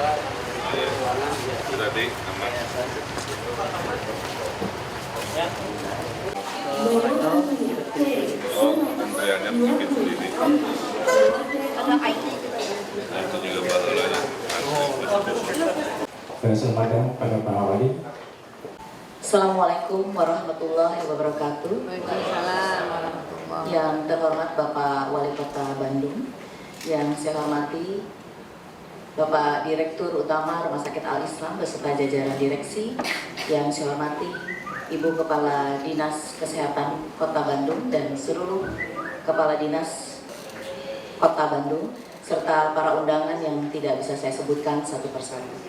Tadi aman. Oh, antreannya bikin sendiri. Nah, itu juga bahalanya. Kesempatan pada Pak Wali. Assalamualaikum warahmatullahi wabarakatuh. Waalaikumsalam warahmatullahi. Yang terhormat Bapak Wali Kota Bandung, yang saya hormati Bapak Direktur Utama Rumah Sakit Al-Islam beserta jajaran direksi, yang saya hormati Ibu Kepala Dinas Kesehatan Kota Bandung dan seluruh Kepala Dinas Kota Bandung, serta para undangan yang tidak bisa saya sebutkan satu persatu.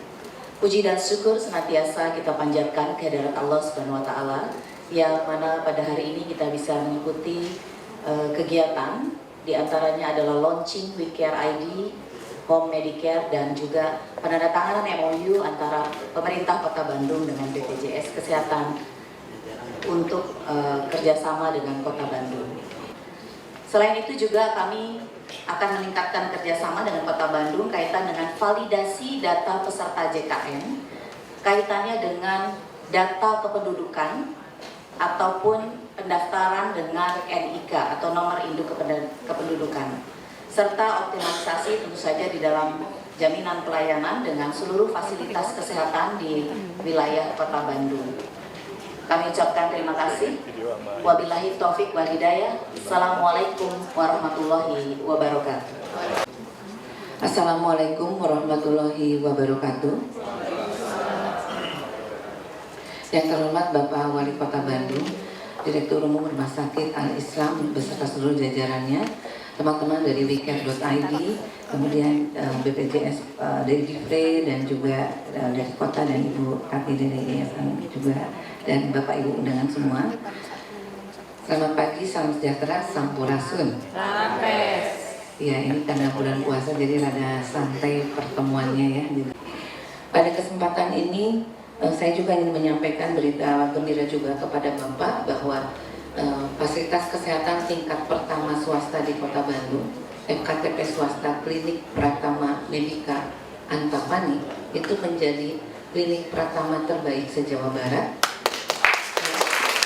Puji dan syukur senantiasa kita panjatkan kehadirat Allah Subhanahu wa Ta'ala, yang mana pada hari ini kita bisa mengikuti kegiatan, diantaranya adalah launching WeCare ID, Home Medicare, dan juga penandatanganan MOU antara pemerintah Kota Bandung dengan BPJS Kesehatan untuk kerjasama dengan Kota Bandung. Selain itu juga kami akan meningkatkan kerjasama dengan Kota Bandung kaitan dengan validasi data peserta JKN, kaitannya dengan data kependudukan ataupun pendaftaran dengan NIK atau nomor induk kependudukan, serta optimalisasi tentu saja di dalam jaminan pelayanan dengan seluruh fasilitas kesehatan di wilayah Kota Bandung. Kami ucapkan terima kasih. Wabillahi taufik wal hidayah. Assalamualaikum warahmatullahi wabarakatuh. Assalamualaikum warahmatullahi wabarakatuh. Yang terhormat Bapak Wali Kota Bandung, Direktur Umum Rumah Sakit Al-Islam beserta seluruh jajarannya, teman-teman dari WeCare.id, kemudian BPJS dari Divre, dan juga dari Kota, dan Ibu Kati dari ISN juga, dan Bapak Ibu undangan semua. Selamat pagi, salam sejahtera, sampurasun. Ya, ini karena bulan puasa jadi rada santai pertemuannya ya. Pada kesempatan ini saya juga ingin menyampaikan berita gembira juga kepada Bapak bahwa fasilitas kesehatan tingkat pertama swasta di Kota Bandung, FKTP swasta Klinik Pratama Medika Antapani, itu menjadi klinik pratama terbaik se-Jawa Barat,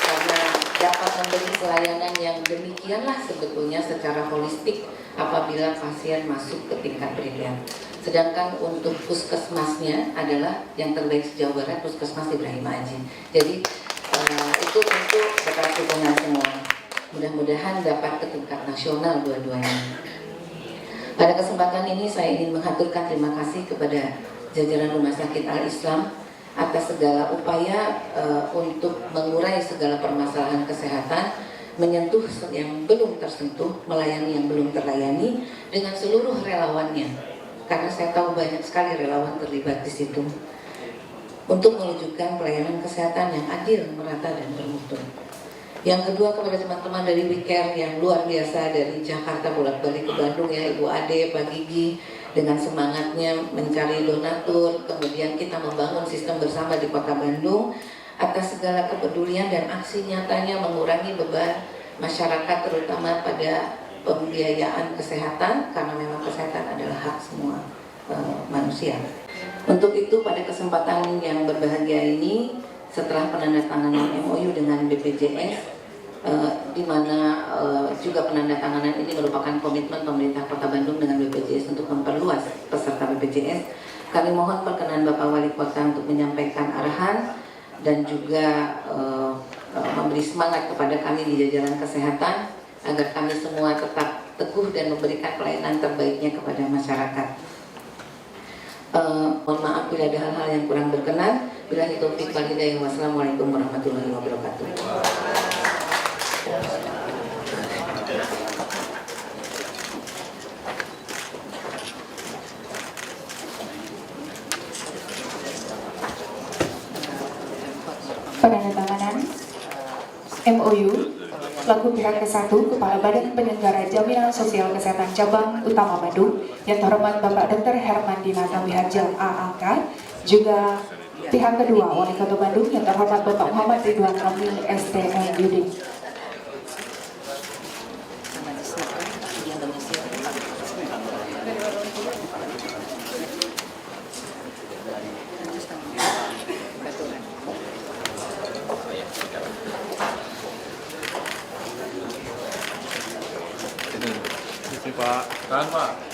karena dapat memberi pelayanan yang demikianlah sebetulnya secara holistik apabila pasien masuk ke tingkat brilian. Sedangkan untuk puskesmasnya adalah yang terbaik se-Jawa Barat, Puskesmas Ibrahim Aji. Jadi itu tentu berkat dukungan semua. Mudah-mudahan dapat ke tingkat nasional dua-duanya. Pada kesempatan ini saya ingin mengaturkan terima kasih kepada jajaran Rumah Sakit Al-Islam atas segala upaya untuk mengurai segala permasalahan kesehatan, menyentuh yang belum tersentuh, melayani yang belum terlayani dengan seluruh relawannya. Karena saya tahu banyak sekali relawan terlibat di situ untuk mewujudkan pelayanan kesehatan yang adil, merata, dan bermutu. Yang kedua, kepada teman-teman dari WeCare yang luar biasa dari Jakarta bolak-balik ke Bandung ya, Ibu Ade, Pak Gigi, dengan semangatnya mencari donatur, kemudian kita membangun sistem bersama di Kota Bandung atas segala kepedulian dan aksi nyatanya mengurangi beban masyarakat, terutama pada pembiayaan kesehatan, karena memang kesehatan adalah hak semua manusia. Untuk itu pada kesempatan yang berbahagia ini, setelah penandatanganan MOU dengan BPJS, di mana juga penandatanganan ini merupakan komitmen pemerintah Kota Bandung dengan BPJS untuk memperluas peserta BPJS, kami mohon perkenan Bapak Wali Kota untuk menyampaikan arahan dan juga memberi semangat kepada kami di jajaran kesehatan agar kami semua tetap teguh dan memberikan pelayanan terbaiknya kepada masyarakat. Mohon maaf bila ada hal-hal yang kurang berkenan. Billahi taufiq wal hidayah. Wassalamualaikum warahmatullahi wabarakatuh. Penandatanganan MOU selaku pihak ke-1 Kepala Badan Penyelenggara Jaminan Sosial Kesehatan Cabang Utama Bandung yang terhormat Bapak Dr. Herman Dinata Wiharjal AAK, juga pihak kedua Wali Kota Bandung yang terhormat Bapak Muhammad Ridwan Kamil STMUD.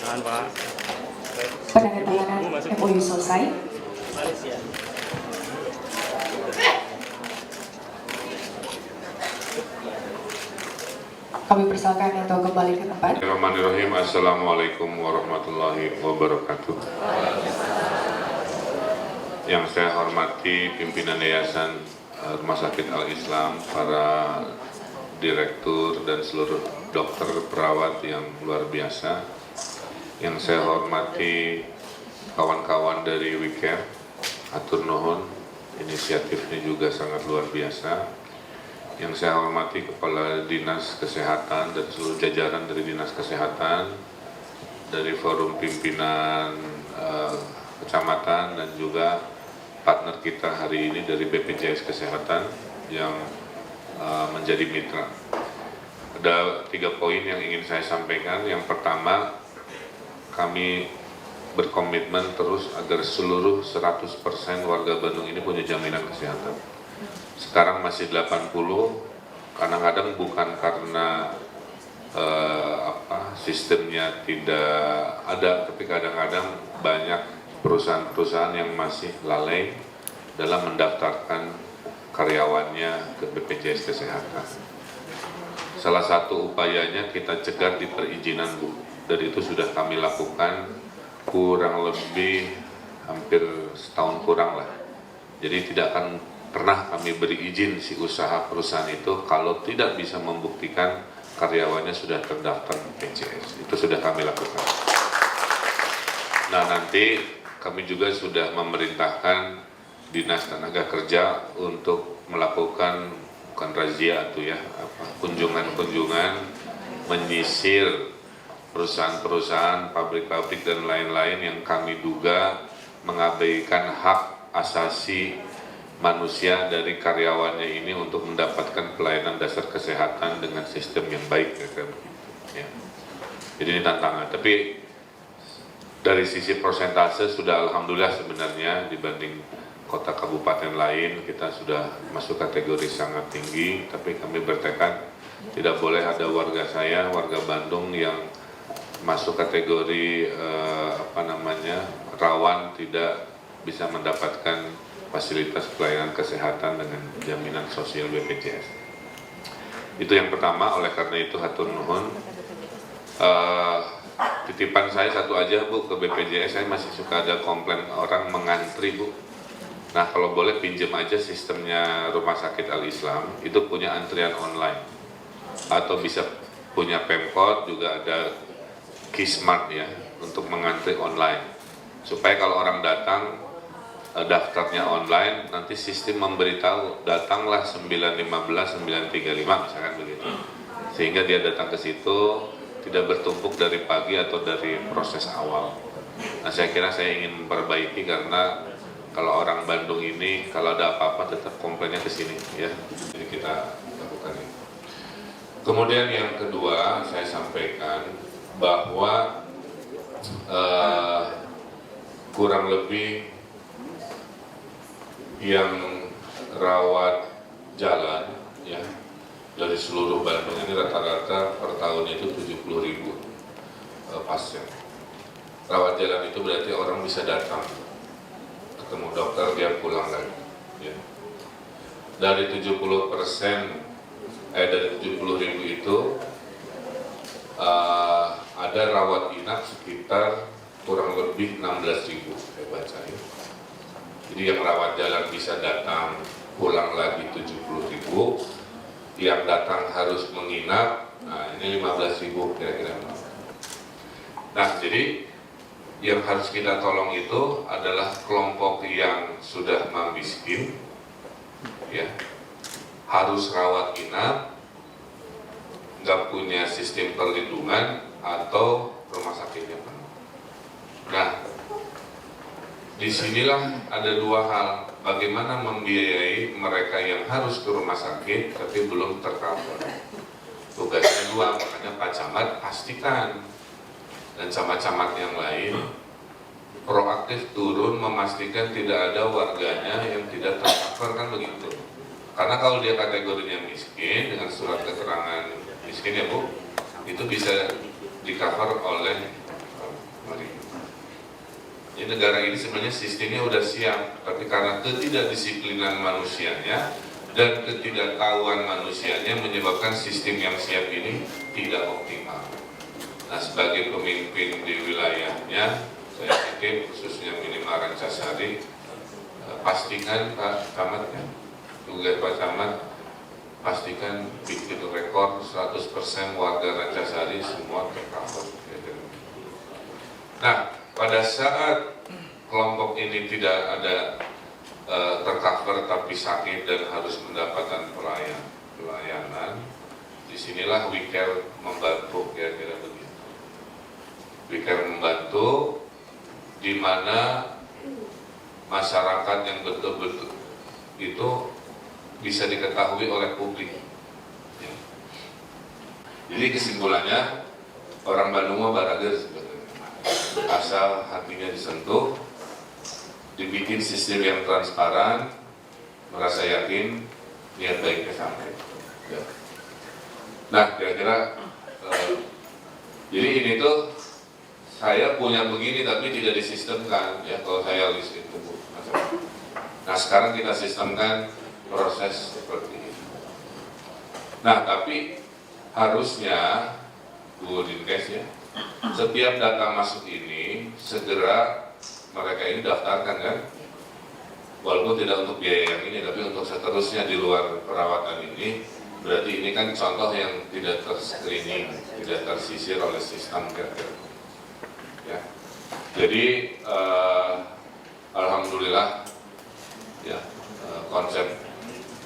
Penandatanganan MOU selesai. Kami persilakan untuk kembali ke tempat. Bismillahirrahmanirrahim. Assalamualaikum warahmatullahi wabarakatuh. Yang saya hormati pimpinan Yayasan Rumah Sakit Al-Islam, para direktur dan seluruh dokter perawat yang luar biasa. Yang saya hormati kawan-kawan dari WeCare, atur nuhun, inisiatifnya juga sangat luar biasa. Yang saya hormati Kepala Dinas Kesehatan dan seluruh jajaran dari Dinas Kesehatan, dari forum pimpinan kecamatan dan juga partner kita hari ini dari BPJS Kesehatan yang menjadi mitra. Ada 3 poin yang ingin saya sampaikan. Yang pertama, kami berkomitmen terus agar seluruh 100% warga Bandung ini punya jaminan kesehatan. Sekarang masih 80, kadang-kadang bukan karena sistemnya tidak ada, tapi kadang-kadang banyak perusahaan-perusahaan yang masih lalai dalam mendaftarkan karyawannya ke BPJS Kesehatan. Salah satu upayanya kita cegat di perizinan, Bu, dan itu sudah kami lakukan kurang lebih hampir setahun kurang lah. Jadi tidak akan pernah kami beri izin si usaha perusahaan itu kalau tidak bisa membuktikan karyawannya sudah terdaftar BPJS. Itu sudah kami lakukan. Nah, nanti kami juga sudah memerintahkan Dinas Tenaga Kerja untuk melakukan, bukan razia atau ya, kunjungan-kunjungan menyisir perusahaan-perusahaan, pabrik-pabrik dan lain-lain yang kami duga mengabaikan hak asasi manusia dari karyawannya ini untuk mendapatkan pelayanan dasar kesehatan dengan sistem yang baik, ya. Jadi ini tantangan. Tapi dari sisi persentase sudah alhamdulillah sebenarnya dibanding kota kabupaten lain kita sudah masuk kategori sangat tinggi. Tapi kami bertekad tidak boleh ada warga saya, warga Bandung yang masuk kategori rawan tidak bisa mendapatkan fasilitas pelayanan kesehatan dengan jaminan sosial BPJS. Itu yang pertama. Oleh karena itu hatur nuhun. Titipan saya satu aja, Bu, ke BPJS. Saya masih suka ada komplain orang mengantri, Bu. Nah, kalau boleh pinjam aja sistemnya Rumah Sakit Al-Islam, itu punya antrian online. Atau bisa punya Pemkot, juga ada Kismart ya, untuk mengantri online. Supaya kalau orang datang, daftarnya online, nanti sistem memberitahu datanglah 9.15, 9.35 misalkan begitu, sehingga dia datang ke situ tidak bertumpuk dari pagi atau dari proses awal. Nah, saya kira saya ingin memperbaiki karena kalau orang Bandung ini kalau ada apa-apa tetap komplainnya ke sini ya, jadi kita lakukan ini. Kemudian yang kedua saya sampaikan bahwa kurang lebih yang rawat jalan ya dari seluruh Bandung ini rata-rata per tahun itu 70.000 pasien. Rawat jalan itu berarti orang bisa datang ketemu dokter dia pulang lagi ya. Dari 70.000 itu ada rawat inap sekitar kurang lebih 16.000 saya baca ya. Jadi yang rawat jalan bisa datang pulang lagi 70.000, yang datang harus menginap, nah ini 15.000 kira-kira. Nah, jadi yang harus kita tolong itu adalah kelompok yang sudah miskin, ya, harus rawat inap, nggak punya sistem perlindungan atau rumah sakitnya penuh. Nah, disinilah ada dua hal, bagaimana membiayai mereka yang harus ke rumah sakit tapi belum tercover. Tugasnya dua, makanya Pak Camat pastikan dan camat-camat yang lain proaktif turun memastikan tidak ada warganya yang tidak tercover, kan begitu. Karena kalau dia kategorinya miskin dengan surat keterangan miskin ya Bu, itu bisa di cover oleh di negara ini sebenarnya sistemnya udah siap, tapi karena ketidakdisiplinan manusianya dan ketidaktahuan manusianya menyebabkan sistem yang siap ini tidak optimal. Nah, sebagai pemimpin di wilayahnya, saya pikir khususnya Minimal Rancasari, pastikan Pak Camat ya, tugas Pak Camat, pastikan bikin rekor 100% warga Rancasari semua tercover. Nah, pada saat kelompok ini tidak ada tercover tapi sakit dan harus mendapatkan pelayanan, disinilah WeCare membantu, kira-kira begitu. WeCare membantu di mana masyarakat yang betul-betul itu bisa diketahui oleh publik. Ya. Jadi kesimpulannya, orang Bandung mah barager sebetulnya. Asal hatinya disentuh, dibikin sistem yang transparan, merasa yakin, niat baiknya sampai. Ya. Nah, kira-kira jadi ini tuh saya punya begini tapi tidak disistemkan ya kalau saya list itu Bu. Nah, sekarang kita sistemkan proses seperti ini. Nah, tapi harusnya Bu Dinkes ya, setiap data masuk ini segera mereka ini daftarkan kan, walaupun tidak untuk biaya yang ini tapi untuk seterusnya di luar perawatan ini. Berarti ini kan contoh yang tidak terscreening, tidak tersisir oleh sistem kira-kira. Ya. Jadi alhamdulillah ya, konsep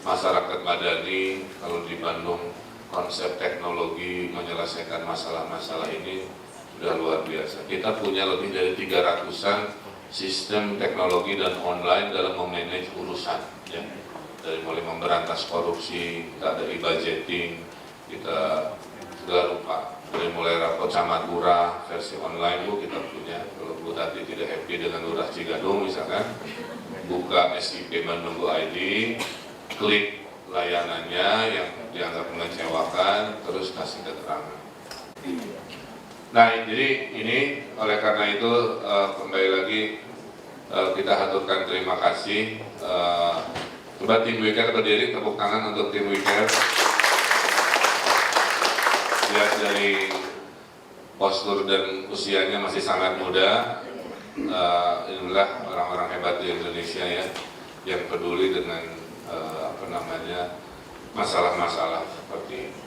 masyarakat madani kalau di Bandung, konsep teknologi menyelesaikan masalah-masalah ini sudah luar biasa. Kita punya lebih dari 300-an sistem teknologi dan online dalam memanage urusan ya. Dari mulai memberantas korupsi, kita ada e-budgeting, kita sudah lupa. Dari mulai rapor camat lurah versi online Bu kita punya. Kalau Bu Tati tidak happy dengan lurah Cigadung misalkan, buka SIP menunggu ID, klik layanannya yang dianggap mengecewakan, terus kasih keterangan. Nah, jadi ini oleh karena itu kembali lagi kita haturkan terima kasih. Coba tim WeCare berdiri, tepuk tangan untuk tim WeCare. Lihat dari postur dan usianya masih sangat muda. Inilah orang-orang hebat di Indonesia ya, yang peduli dengan masalah-masalah seperti ini.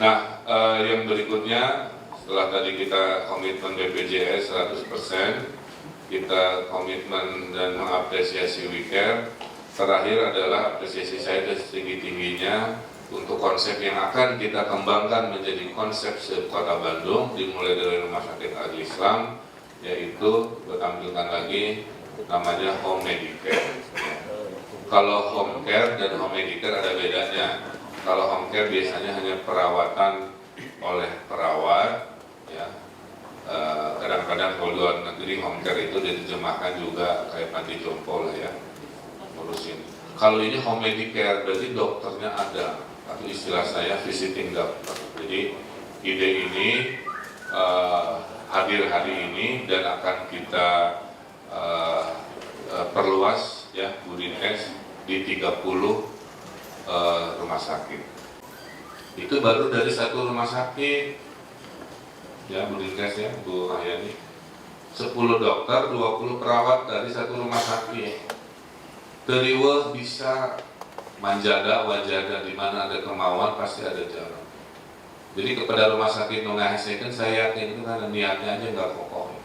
Nah, yang berikutnya setelah tadi kita komitmen BPJS 100%, kita komitmen dan mengapresiasi WeCare. Terakhir adalah apresiasi saya setinggi-tingginya untuk konsep yang akan kita kembangkan menjadi konsep Kota Bandung, dimulai dari Rumah Sakit Al-Islam, yaitu bertampilkan lagi namanya Home Medicare. Kalau home care dan home medicare ada bedanya. Kalau home care biasanya hanya perawatan oleh perawat, ya. Kadang-kadang kalau luar negeri home care itu diterjemahkan juga kayak panti jompo lah ya, ngurusin. Kalau ini home medicare berarti dokternya ada, atau istilah saya visiting doctor. Jadi ide ini hadir hari ini dan akan kita perluas ya Bu Dinkes di 30 rumah sakit. Itu baru dari satu rumah sakit ya Bu Dinkes ya Bu Ahyani, 10 dokter 20 perawat dari satu rumah sakit. Teriweh bisa manjada wajada, di mana ada kemauan pasti ada jalan. Jadi kepada rumah sakit menghasilkan saya yakin itu karena niatnya aja nggak kokoh.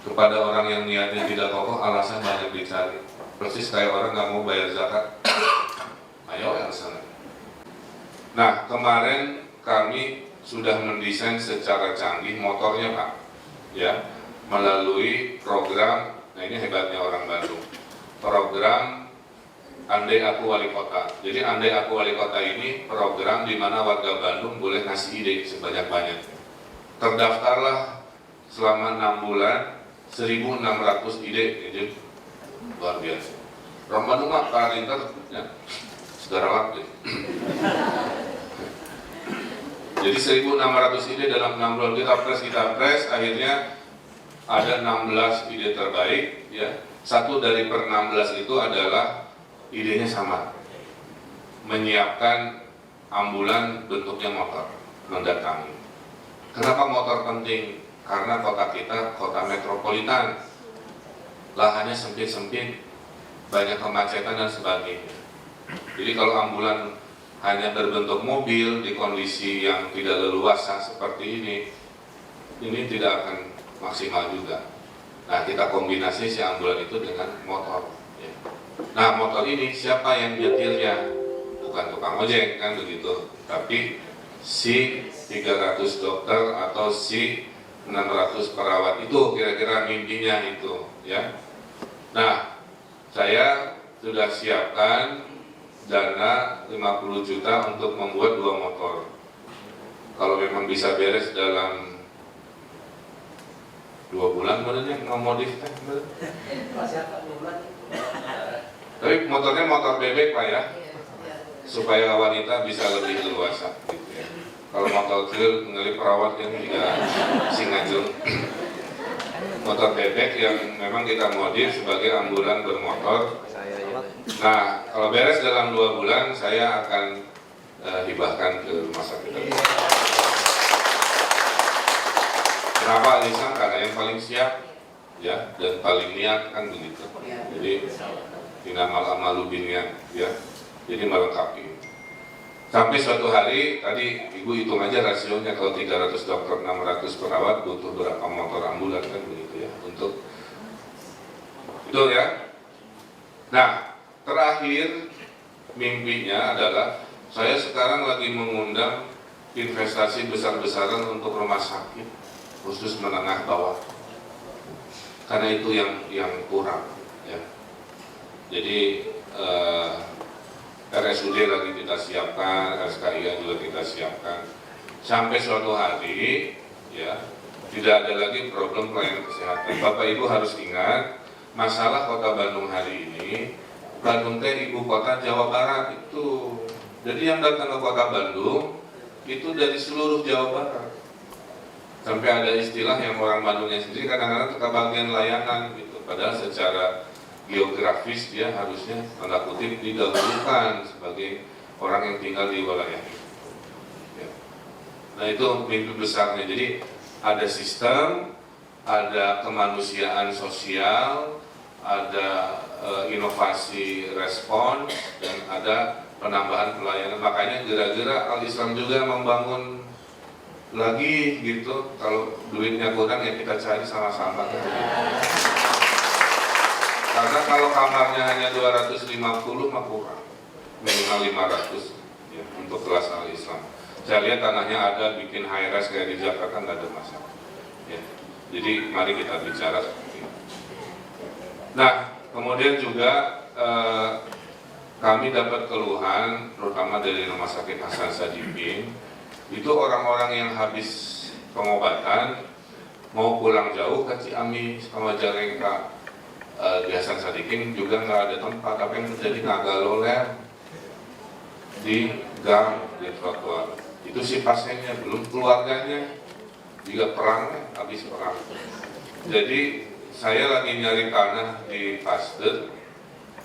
Kepada orang yang niatnya tidak kokoh alasan banyak dicari. Persis kayak orang nggak mau bayar zakat, ayo yang sana. Nah, kemarin kami sudah mendesain secara canggih motornya Pak, ya, melalui program. Nah ini hebatnya orang Bandung, program Andai Aku Wali Kota. Jadi Andai Aku Wali Kota ini program di mana warga Bandung boleh ngasih ide sebanyak-banyaknya. Terdaftarlah selama 6 bulan 1.600 ide, jadi luar biasa. Orang Bandung mah palinter ya, segera waktu. Jadi 1.600 ide dalam 6 bulan kita press, akhirnya ada 16 ide terbaik, ya. Satu dari per 16 itu adalah idenya sama, menyiapkan ambulan bentuknya motor, mendatangi. Kenapa motor penting? Karena kota kita kota metropolitan, lahannya sempit-sempit, banyak kemacetan dan sebagainya. Jadi kalau ambulan hanya berbentuk mobil di kondisi yang tidak leluasa seperti ini tidak akan maksimal juga. Nah, kita kombinasi si ambulan itu dengan motor. Ya. Nah, motor ini siapa yang nyetirnya? Bukan tukang ojek kan begitu, tapi si 300 dokter atau si 600 perawat itu kira-kira mimpinya itu, ya. Nah, saya sudah siapkan dana 50 juta untuk membuat 2 motor. Kalau memang bisa beres dalam 2 bulan, sebenarnya ngemodif kan? Tapi motornya motor bebek Pak ya, supaya wanita bisa lebih leluasa. Gitu ya. Kalau motor trail ngelip perawat kan juga singajung. Motor bebek yang memang kita modif sebagai ambulan bermotor. Nah, kalau beres dalam 2 bulan, saya akan hibahkan ke rumah sakit. Kenapa Alisam? Karena yang paling siap, ya, dan paling niat kan begitu. Jadi inamal amalu biniat, ya. Jadi melengkapi. Sampai suatu hari, tadi Ibu hitung aja rasionya, kalau 300 dokter, 600 perawat, butuh berapa motor ambulan kan begitu ya, untuk itu ya. Nah, terakhir mimpinya adalah saya sekarang lagi mengundang investasi besar-besaran untuk rumah sakit khusus menengah bawah, karena itu yang kurang ya. Jadi RSUD lagi kita siapkan, RSKIA juga kita siapkan, sampai suatu hari ya tidak ada lagi problem pelayanan kesehatan. Bapak Ibu harus ingat, masalah Kota Bandung hari ini, Bandung teh ibu kota Jawa Barat itu. Jadi yang datang ke Kota Bandung itu dari seluruh Jawa Barat. Sampai ada istilah yang orang Bandungnya sendiri kadang-kadang kebagian layanan gitu. Padahal secara geografis dia harusnya tanda kutip didahulukan sebagai orang yang tinggal di wilayah itu. Ya. Nah itu mimpi besarnya. Jadi ada sistem, ada kemanusiaan sosial, ada inovasi respons, dan ada penambahan pelayanan. Makanya gara-gara Al-Islam juga membangun lagi gitu, kalau duitnya kurang ya kita cari sama-sama. Karena kalau kamarnya hanya 250 mah kurang, minimal 500 ya, untuk kelas Al-Islam. Saya lihat tanahnya ada, bikin high-rise kayak di Jakarta nggak ada masalah ya. Jadi mari kita bicara seperti itu. Nah, kemudian juga kami dapat keluhan terutama dari Rumah Sakit Hasan Sadikin. Itu orang-orang yang habis pengobatan mau pulang jauh ke Ciamis sama Jalengka, di Hasan Sadikin juga nggak ada tempat. Apa yang terjadi? Naga loler di gang, di trotoar. Itu si pasiennya, belum keluarganya, juga perang, habis perang. Jadi saya lagi nyari tanah di Pasteur,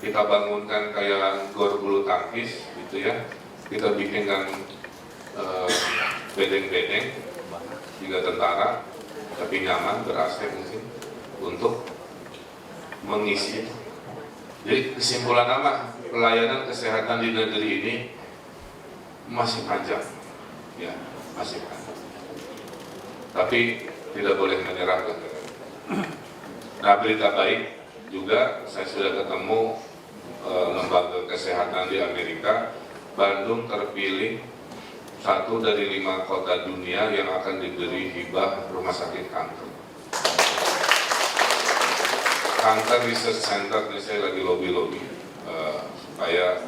kita bangunkan kayak gor bulu tangkis gitu ya. Kita bikinkan bedeng-bedeng, juga tentara, tapi nyaman, ber-AC mungkin, untuk mengisi. Jadi kesimpulan apa? Pelayanan kesehatan di negeri ini masih panjang, ya, masih panjang. Tapi tidak boleh menyerah. Nah, berita baik juga, saya sudah ketemu lembaga kesehatan di Amerika. Bandung terpilih 1 dari 5 kota dunia yang akan diberi hibah rumah sakit kanker. Kanker Research Center ini saya lagi lobby supaya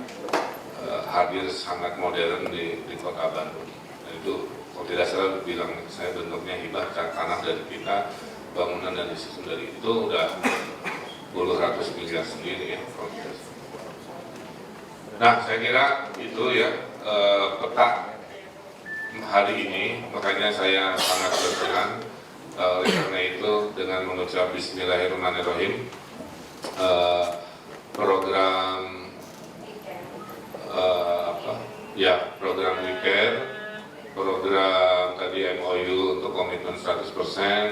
hadir sangat modern di kota Bandung. Dan itu kalau tidak salah bilang saya bentuknya hibah tanah dari kita, bangunan dan sistem dari itu udah puluh ratus miliar sendiri ya. Nah, saya kira itu ya peta hari ini, makanya saya sangat berkenan oleh karena itu dengan dengan mengucap Bismillahirrahmanirrahim. Program program WeCare, program tadi MOU untuk komitmen 100%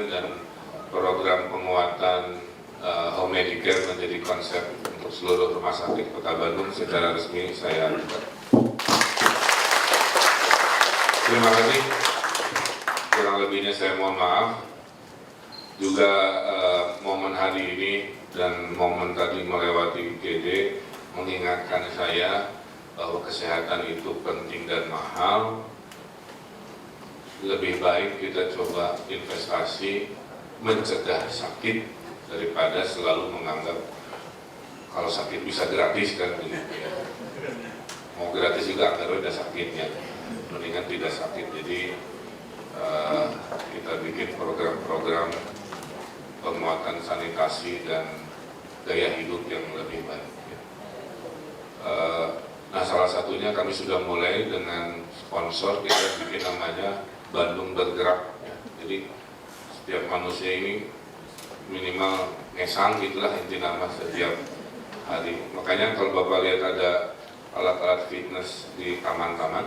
dan program penguatan home medicare menjadi konsep untuk seluruh rumah sakit Kota Bandung secara resmi saya buka. Terima kasih. Kurang lebihnya saya mohon maaf. Juga momen hari ini dan momen tadi melewati IGD mengingatkan saya bahwa kesehatan itu penting dan mahal. Lebih baik kita coba investasi mencegah sakit daripada selalu menganggap kalau sakit bisa gratis kan begitu ya. Mau gratis juga agar udah sakitnya, mendingan tidak sakit. Jadi kita bikin program-program penguatan sanitasi dan gaya hidup yang lebih baik. Nah, salah satunya kami sudah mulai dengan sponsor, kita bikin namanya Bandung Bergerak. Jadi setiap manusia ini minimal ngesang gitulah inti nama setiap hari. Makanya kalau Bapak lihat ada alat-alat fitness di taman-taman,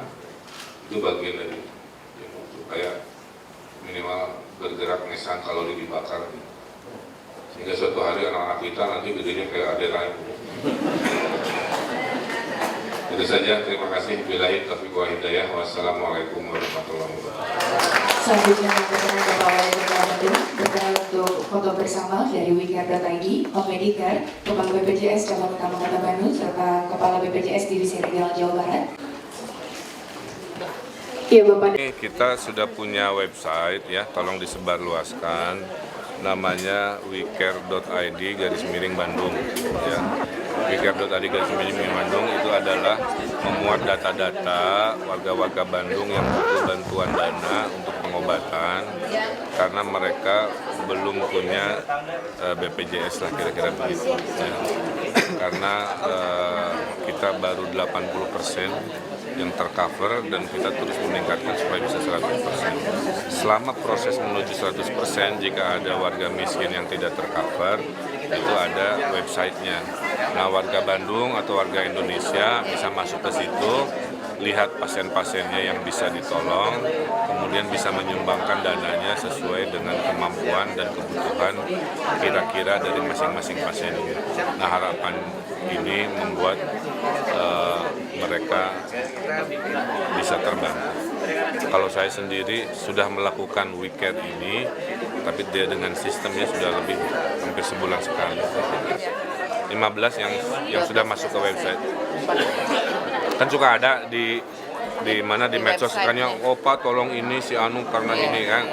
itu bagian dari supaya minimal bergerak ngesang kalori dibakar. Sehingga suatu hari anak-anak kita nanti gedenya kayak Ade Rai. Itu saja, terima kasih. Billahi taufiq wal hidayah. Wassalamualaikum warahmatullahi wabarakatuh. Selanjutnya berkenan Bapak Wali Kota Bandung berkenan untuk foto bersama dari WeCare.id, Home Medicare, Kepala BPJS Cabang Utama Kota Bandung serta Kepala BPJS Divisi Regional Jawa Barat. Iya Bapak. Kita sudah punya website ya, tolong disebarluaskan. Namanya wecare.id/Bandung ya. wecare.id/Bandung itu adalah memuat data-data warga-warga Bandung yang butuh bantuan dana untuk pengobatan karena mereka belum punya BPJS lah kira-kira begitu ya. Karena kita baru 80% yang tercover dan kita terus meningkatkan supaya bisa 100%. Selama proses menuju 100%, jika ada warga miskin yang tidak tercover, itu ada websitenya. Nah, warga Bandung atau warga Indonesia bisa masuk ke situ, lihat pasien-pasiennya yang bisa ditolong, kemudian bisa menyumbangkan dananya sesuai dengan kemampuan dan kebutuhan kira-kira dari masing-masing pasien ini. Nah, harapan ini membuat mereka bisa terbantu. Kalau saya sendiri sudah melakukan WeCare ini, tapi dia dengan sistemnya sudah lebih hampir sebulan sekali. 15 yang sudah masuk ke website. Kan suka ada di mana di medsos kan yang Pak tolong ini si Anu karena ini kan.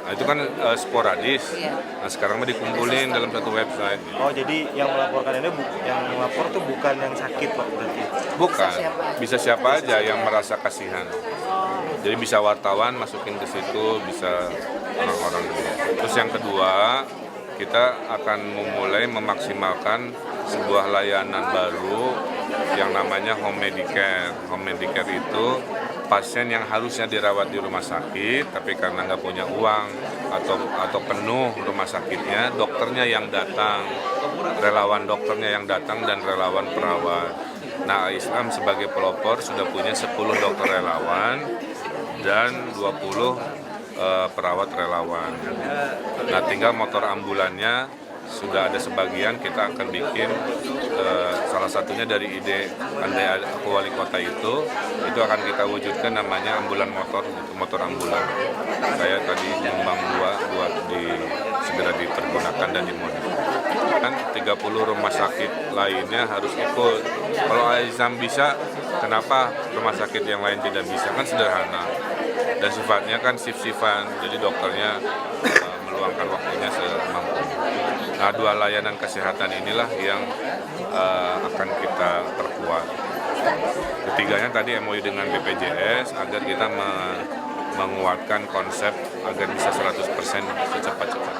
Nah, itu kan sporadis. Nah, sekarang mah dikumpulin dalam satu website. Oh, jadi yang melaporkan ini yang melapor tuh bukan yang sakit Pak berarti? Bukan, bisa siapa aja yang merasa kasihan. Jadi bisa wartawan masukin ke situ, bisa orang-orang. Terus yang kedua, kita akan memulai memaksimalkan sebuah layanan baru yang namanya Home Medicare. Home Medicare itu pasien yang harusnya dirawat di rumah sakit, tapi karena nggak punya uang atau penuh rumah sakitnya, dokternya yang datang, relawan dokternya yang datang dan relawan perawat. Nah, Islam sebagai pelopor sudah punya 10 dokter relawan dan 20 perawat relawan. Nah, tinggal motor ambulannya sudah ada sebagian, kita akan bikin salah satunya dari ide andai aku wali kota itu akan kita wujudkan namanya ambulan motor ambulan. Saya tadi nyumbang 2 buat segera dipergunakan dan dimodifikasi. Kan 30 rumah sakit lainnya harus ikut. Kalau Aizam bisa, kenapa rumah sakit yang lain tidak bisa? Kan sederhana. Dan sifatnya kan shift-shiftan, jadi dokternya meluangkan waktunya semampunya. Nah, 2 layanan kesehatan inilah yang akan kita perkuat. Ketiganya tadi MOU dengan BPJS agar kita menguatkan konsep agar bisa 100% secepat-cepat.